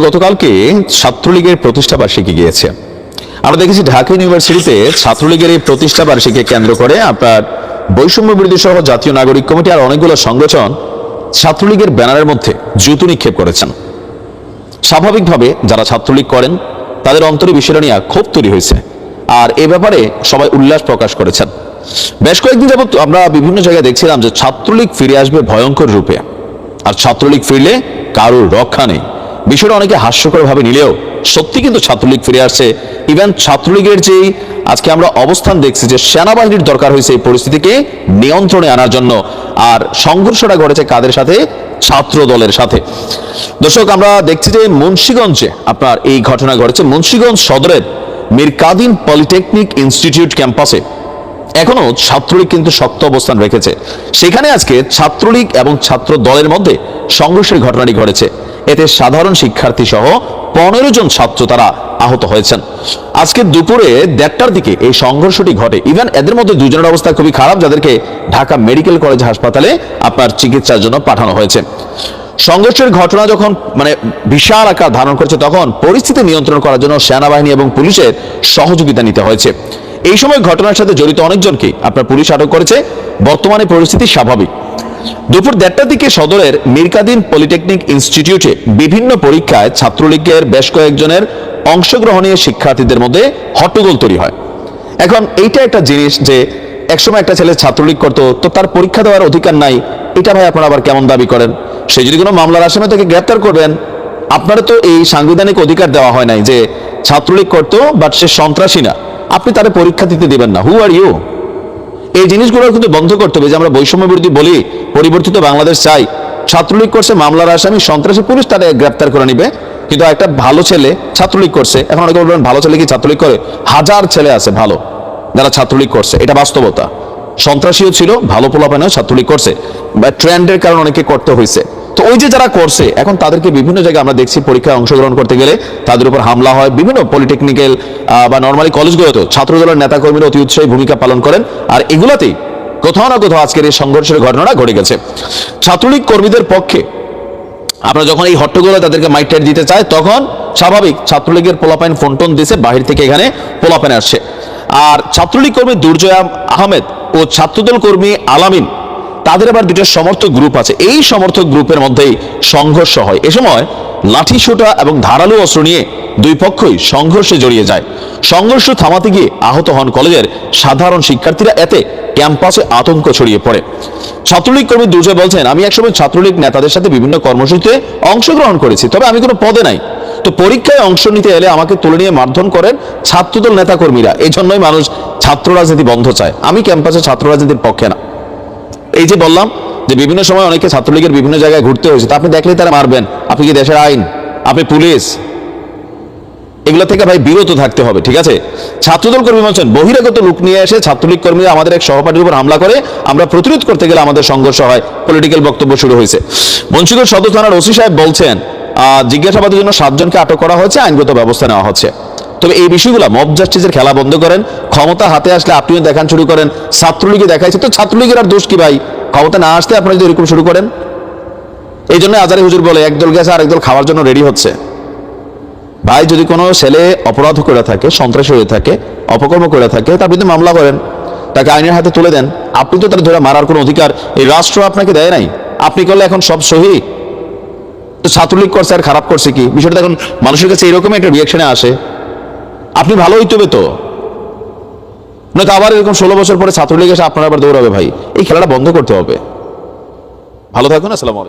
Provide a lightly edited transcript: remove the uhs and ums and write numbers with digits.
গতকালকে ছাত্রলীগের প্রতিষ্ঠা বার্ষিকী গিয়েছে। আমরা দেখেছি ঢাকা ইউনিভার্সিটিতে ছাত্রলীগের এই প্রতিষ্ঠা বার্ষিকী কেন্দ্র করে আপনার বৈষম্য বিরোধী সহ জাতীয় নাগরিক কমিটি আর অনেকগুলো সংগঠন ছাত্রলীগের ব্যানারের মধ্যে জুতো নিক্ষেপ করেছেন। স্বাভাবিকভাবে যারা ছাত্রলীগ করেন তাদের অন্তরে বিষয়টা নিয়ে ক্ষোভ তৈরি হয়েছে, আর এ ব্যাপারে সবাই উল্লাস প্রকাশ করেছেন। বেশ কয়েকদিন যাবত আমরা বিভিন্ন জায়গায় দেখছিলাম যে ছাত্রলীগ ফিরে আসবে ভয়ঙ্কর রূপে, আর ছাত্রলীগ ফিরলে কারোর রক্ষা নেই। বিষয়টা অনেকে হাস্যকর ভাবে নিলেও সত্যি কিন্তু ছাত্রলীগ ফিরে আসছে। ইভেন ছাত্রলীগের যেই আজকে আমরা অবস্থান দেখছি যে সেনাবাহিনীর দরকার হয়েছে এই পরিস্থিতিকে নিয়ন্ত্রণে আনার জন্য, আর সংঘর্ষটা ঘটেছে কাদের সাথে? ছাত্র দলের সাথে। দর্শক, আমরা দেখছি যে মুন্সিগঞ্জে আপনার এই ঘটনা ঘটেছে। মুন্সিগঞ্জ সদরের মীর কাদিম পলিটেকনিক ইনস্টিটিউট ক্যাম্পাসে এখনো ছাত্রলীগ কিন্তু শক্ত অবস্থান রেখেছে। সেখানে আজকে ছাত্রলীগ এবং ছাত্র দলের মধ্যে সংঘর্ষের ঘটনাটি ঘটেছে। এতে সাধারণ শিক্ষার্থী সহ 15 জন ছাত্র তারা আহত হয়েছেন। আজকে দুপুরে 1:30টার দিকে এই সংঘর্ষটি ঘটে। ইভেন এদের মধ্যে দুজনের অবস্থা খুবই খারাপ, যাদেরকে ঢাকা মেডিকেল কলেজ হাসপাতালে আপনার চিকিৎসার জন্য পাঠানো হয়েছে। সংঘর্ষের ঘটনা যখন বিশাল আকার ধারণ করছে, তখন পরিস্থিতি নিয়ন্ত্রণ করার জন্য সেনাবাহিনী এবং পুলিশের সহযোগিতা নিতে হয়েছে। এই সময় ঘটনার সাথে জড়িত অনেকজনকে আপনার পুলিশ আটক করেছে। বর্তমানে পরিস্থিতি স্বাভাবিক। দুপুর 1:30টার দিকে সদরের মীর কাদিম পলিটেকনিক ইনস্টিটিউটে বিভিন্ন পরীক্ষায় ছাত্রলীগের বেশ কয়েকজনের অংশগ্রহণীয় শিক্ষার্থীদের মধ্যে হট্টগোল তৈরি হয়। এখন এইটা একটা জিনিস যে একসময় একটা ছেলে ছাত্রলীগ করতো, তো তার পরীক্ষা দেওয়ার অধিকার নাই, এটা ভাই আপনারা আবার কেমন দাবি করেন? সে যদি কোনো মামলার আসামি তাকে গ্রেপ্তার করবেন। আপনারা তো এই সাংবিধানিক অধিকার দেওয়া হয় নাই যে ছাত্রলীগ করতো বাট সে সন্ত্রাসী না, আপনি তার পরীক্ষা দিতে দিবেন না। হু আর ইউ? এই জিনিসগুলো কিন্তু বন্ধ করতে হবে। যে আমরা বৈষম্য বিরোধী বলি, পরিবর্তিত বাংলাদেশ চাই। ছাত্রলীগ করছে, মামলার আসামি সন্ত্রাসী, পুলিশ তারা গ্রেপ্তার করে নিবে। কিন্তু একটা ভালো ছেলে ছাত্রলীগ করছে, এখন অনেকে বলবেন ভালো ছেলে কি ছাত্রলীগ করে? হাজার ছেলে আছে ভালো যারা ছাত্রলীগ করছে, এটা বাস্তবতা। সন্ত্রাসীও ছিল, ভালো পোলাপানেও ছাত্রলীগ করছে, বা ট্রেন্ডের কারণে অনেকে করতে হয়েছে। তো ওই যে যারা করছে, এখন তাদেরকে বিভিন্ন জায়গায় আমরা দেখছি পরীক্ষায় অংশগ্রহণ করতে গেলে তাদের উপর হামলা হয়। বিভিন্ন পলিটেকনিক্যাল বা নর্মালি কলেজগুলোতেও ছাত্রদলের নেতাকর্মীরা অতি উৎসাহী ভূমিকা পালন করেন, আর এগুলাতেই কোথাও না কোথাও আজকের এই সংঘর্ষের ঘটনাটা ঘটে গেছে। ছাত্রলীগ কর্মীদের পক্ষে আমরা যখন এই হট্টগোলে তাদেরকে মাইটার দিতে চাই, তখন স্বাভাবিক ছাত্রলীগের পোলাপাইন ফোনটোন দিছে, বাহির থেকে এখানে পোলাপাইন আসছে। আর ছাত্রলীগ কর্মী দুর্জয় আহমেদ ও ছাত্রদল কর্মী আলামিন, তাদের আবার দুটো সমর্থক গ্রুপ আছে। এই সমর্থক গ্রুপের মধ্যেই সংঘর্ষ হয়। এ সময় লাঠি সোঁটা এবং ধারালো অস্ত্র নিয়ে দুই পক্ষই সংঘর্ষে জড়িয়ে যায়। সংঘর্ষ থামাতে গিয়ে আহত হন কলেজের সাধারণ শিক্ষার্থীরা। এতে ক্যাম্পাসে আতঙ্ক ছড়িয়ে পড়ে। ছাত্রলীগ কর্মী দুর্জয় বলছেন, আমি একসময় ছাত্রলীগ নেতাদের সাথে বিভিন্ন কর্মসূচিতে অংশগ্রহণ করেছি, তবে আমি কোনো পদে নাই। তো পরীক্ষায় অংশ নিতে এলে আমাকে তুলে নিয়ে মারধর করেন ছাত্রদল নেতাকর্মীরা। এই জন্যই মানুষ ছাত্র রাজনীতি বন্ধ চায়। আমি ক্যাম্পাসে ছাত্র রাজনীতির পক্ষে না। এই যে বললাম যে বিভিন্ন সময় অনেকে ছাত্রলীগের বিভিন্ন জায়গায় ঘুরতে হয়েছে, তা আপনি দেখলেই তারা মারবেন? আপনি কি দেশের আইন? আপনি পুলিশ? এগুলো থেকে ভাই বিরত থাকতে হবে, ঠিক আছে? ছাত্রদল কর্মী বলছেন, বহিরাগত লোক নিয়ে এসে ছাত্রলীগ কর্মীরা আমাদের এক সহপাঠীর উপর হামলা করে, আমরা প্রতিরোধ করতে গেলে আমাদের সংঘর্ষ হয়। পলিটিক্যাল বক্তব্য শুরু হয়েছে। মুন্সিগঞ্জ সদর থানার ওসি সাহেব বলছেন, জিজ্ঞাসাবাদের জন্য 7 জনকে আটক করা হয়েছে, আইনগত ব্যবস্থা নেওয়া হচ্ছে। তবে এই বিষয়গুলো মব জাস্টিসের খেলা বন্ধ করেন। ক্ষমতা হাতে আসলে আপনিও দেখান শুরু করেন। ছাত্রলীগে দেখাইছে, তো ছাত্রলীগের আর দোষ কি ভাই? ক্ষমতা না আসতে আপনারা যদি এরকম শুরু করেন। এই জন্য আজারি হুজুর বলে, একদল গেছে আর একদল খাওয়ার জন্য রেডি হচ্ছে। ভাই, যদি কোনো ছেলে অপরাধ করে থাকে, সন্ত্রাসী হয়ে থাকে, অপকর্ম করে থাকে, তার বিরুদ্ধে মামলা করেন, তাকে আইনের হাতে তুলে দেন। আপনি তো তার ধরে মারার কোনো অধিকার এই রাষ্ট্র আপনাকে দেয় নাই। আপনি করলে এখন সব সহি। তো ছাত্রলীগ করছে আর খারাপ করছে কি? বিষয়টা এখন মানুষের কাছে এরকম একটা রিয়াকশনে আসে। আপনি ভালো হইতে হবে তো, নয়তো আবার এরকম 16 বছর পরে ছাত্রলীগ এসে আপনার আবার দৌড়াবে। ভাই, এই খেলাটা বন্ধ করতে হবে। ভালো থাকুন। আসসালামু আলাইকুম।